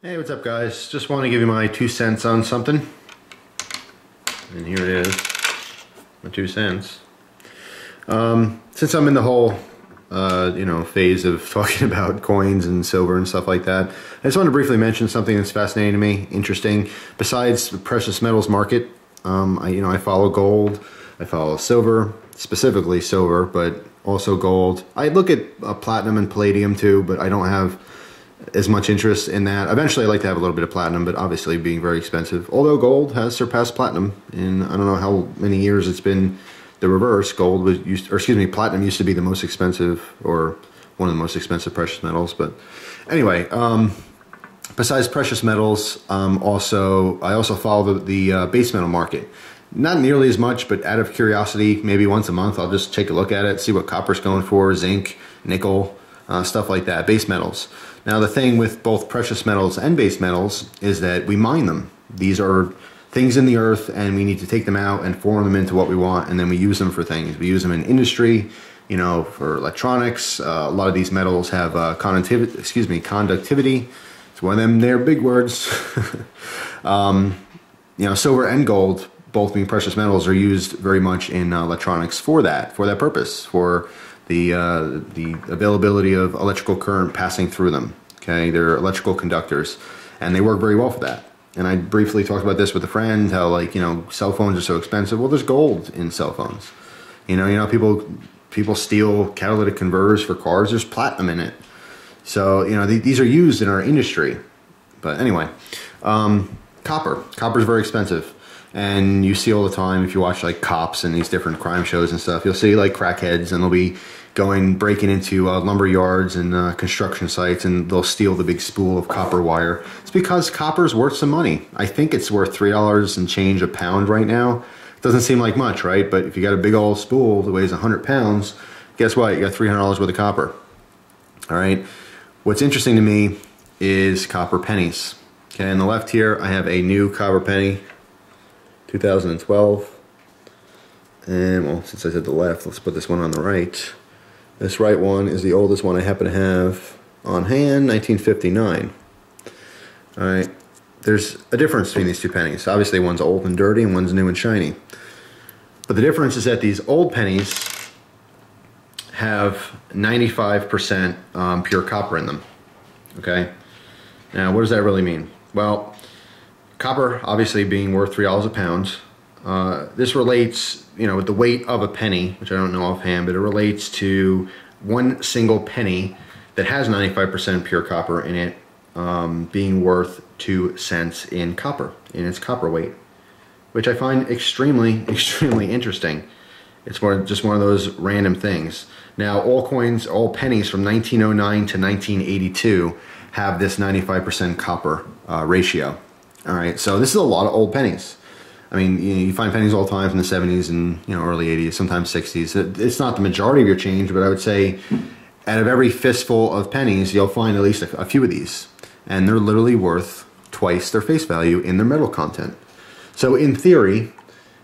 Hey, what's up guys? Just want to give you my 2 cents on something. And here it is, my 2 cents. Since I'm in the whole, phase of talking about coins and silver and stuff like that, I just want to briefly mention something that's fascinating to me, interesting. Besides the precious metals market, I follow gold, I follow silver, specifically silver, but also gold. I look at platinum and palladium too, but I don't have as much interest in that. Eventually I'd like to have a little bit of platinum, but obviously being very expensive. Although gold has surpassed platinum in I don't know how many years it's been the reverse. Platinum used to be the most expensive, or one of the most expensive precious metals. But anyway, besides precious metals, I also follow the base metal market. Not nearly as much, but out of curiosity, maybe once a month I'll just take a look at it, see what copper's going for, zinc, nickel, stuff like that, base metals. Now the thing with both precious metals and base metals is that we mine them. These are things in the earth and we need to take them out and form them into what we want, and then we use them for things. We use them in industry, for electronics. A lot of these metals have conductivity. It's one of them, they're big words. Silver and gold, both being precious metals, are used very much in electronics for that purpose, for the availability of electrical current passing through them. Okay, they're electrical conductors, and they work very well for that. And I briefly talked about this with a friend, how cell phones are so expensive. Well, there's gold in cell phones. People steal catalytic converters for cars. There's platinum in it. So these are used in our industry. But anyway, copper is very expensive. And you see all the time, if you watch like cops and these different crime shows and stuff, you'll see like crackheads, and they'll be breaking into lumber yards and construction sites, and they'll steal the big spool of copper wire. It's because copper's worth some money. I think it's worth $3 and change a pound right now. It doesn't seem like much, right? But if you got a big old spool that weighs 100 pounds, guess what? You got $300 worth of copper. All right. What's interesting to me is copper pennies. Okay, on the left here, I have a new copper penny, 2012. And well, since I said the left, let's put this one on the right. This right one is the oldest one I happen to have on hand, 1959. All right, there's a difference between these two pennies. Obviously one's old and dirty and one's new and shiny. But the difference is that these old pennies have 95% pure copper in them. Okay, now what does that really mean? Well, copper obviously being worth $3 a pound. This relates, with the weight of a penny, which I don't know offhand, but it relates to one single penny that has 95% pure copper in it, being worth 2 cents in copper, in its copper weight, which I find extremely, extremely interesting. It's just one of those random things. Now, all pennies from 1909 to 1982 have this 95% copper ratio. All right, so this is a lot of old pennies. I mean, you find pennies all the time from the 70s and early 80s, sometimes 60s. It's not the majority of your change, but I would say out of every fistful of pennies, you'll find at least a few of these, and they're literally worth twice their face value in their metal content. So in theory,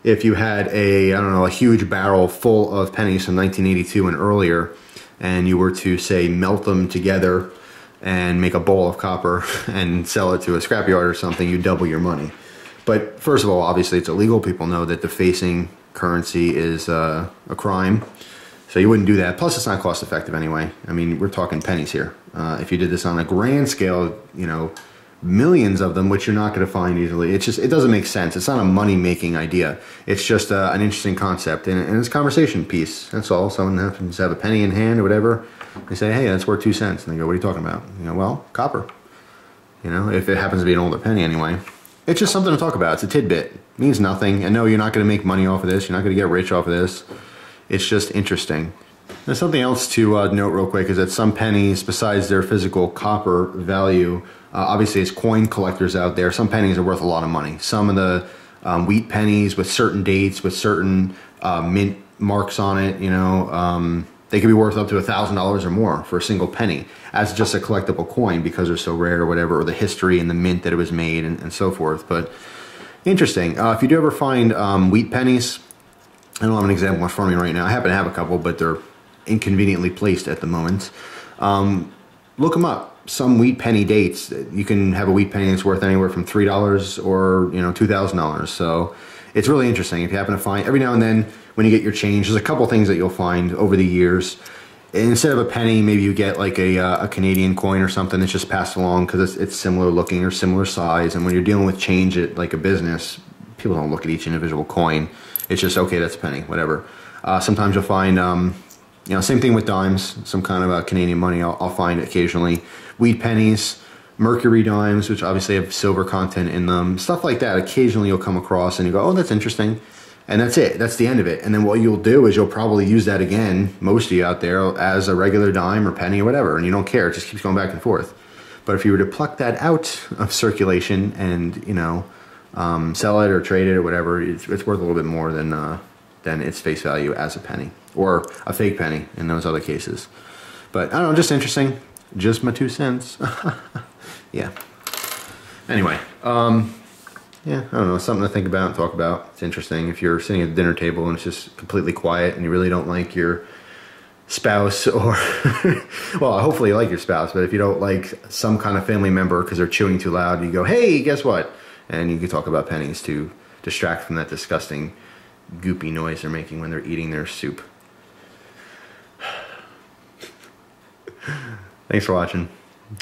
if you had a huge barrel full of pennies from 1982 and earlier, and you were to say melt them together and make a bowl of copper and sell it to a scrapyard or something, you double your money. But first of all, obviously it's illegal. People know that defacing currency is a crime, so you wouldn't do that. Plus, it's not cost effective anyway. I mean, we're talking pennies here. If you did this on a grand scale, millions of them, which you're not going to find easily. It doesn't make sense. It's not a money-making idea. It's just an interesting concept, and it's a conversation piece. That's all. Someone happens to have a penny in hand or whatever. They say, hey, that's worth 2 cents. And they go, what are you talking about? Well, copper. If it happens to be an older penny anyway. It's just something to talk about. It's a tidbit. It means nothing. And no, you're not going to make money off of this. You're not going to get rich off of this. It's just interesting. There's something else to note real quick, is that some pennies, besides their physical copper value, obviously as coin collectors out there, some pennies are worth a lot of money. Some of the wheat pennies with certain dates, with certain mint marks on it, they could be worth up to $1,000 or more for a single penny as just a collectible coin, because they're so rare or whatever, or the history and the mint that it was made and so forth. But interesting. If you do ever find wheat pennies, I don't have an example in front of me right now. I happen to have a couple, but they're inconveniently placed at the moment. Look them up. some wheat penny dates. You can have a wheat penny that's worth anywhere from $3 or $2,000. So it's really interesting. If you happen to find, every now and then when you get your change, there's a couple things that you'll find over the years. Instead of a penny, maybe you get like a Canadian coin or something that's just passed along because it's similar looking or similar size. And when you're dealing with change at like a business, people don't look at each individual coin. It's just, okay, that's a penny, whatever. Sometimes you'll find, same thing with dimes, some kind of a Canadian money I'll find occasionally. Wheat pennies, mercury dimes, which obviously have silver content in them, stuff like that. Occasionally you'll come across and you go, oh, that's interesting. And that's it, that's the end of it. And then what you'll do is you'll probably use that again, most of you out there, as a regular dime or penny or whatever, and you don't care, it just keeps going back and forth. But if you were to pluck that out of circulation and, sell it or trade it or whatever, it's worth a little bit more than its face value as a penny, or a fake penny in those other cases. But I don't know, just interesting, just my 2 cents. Yeah. Anyway, yeah, I don't know, something to think about and talk about. It's interesting if you're sitting at the dinner table and it's just completely quiet and you really don't like your spouse, or well, hopefully you like your spouse, but if you don't like some kind of family member because they're chewing too loud, you go, hey, guess what? And you can talk about pennies to distract from that disgusting goopy noise they're making when they're eating their soup. Thanks for watching.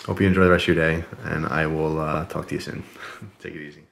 Hope you enjoy the rest of your day, and I will talk to you soon. Take it easy.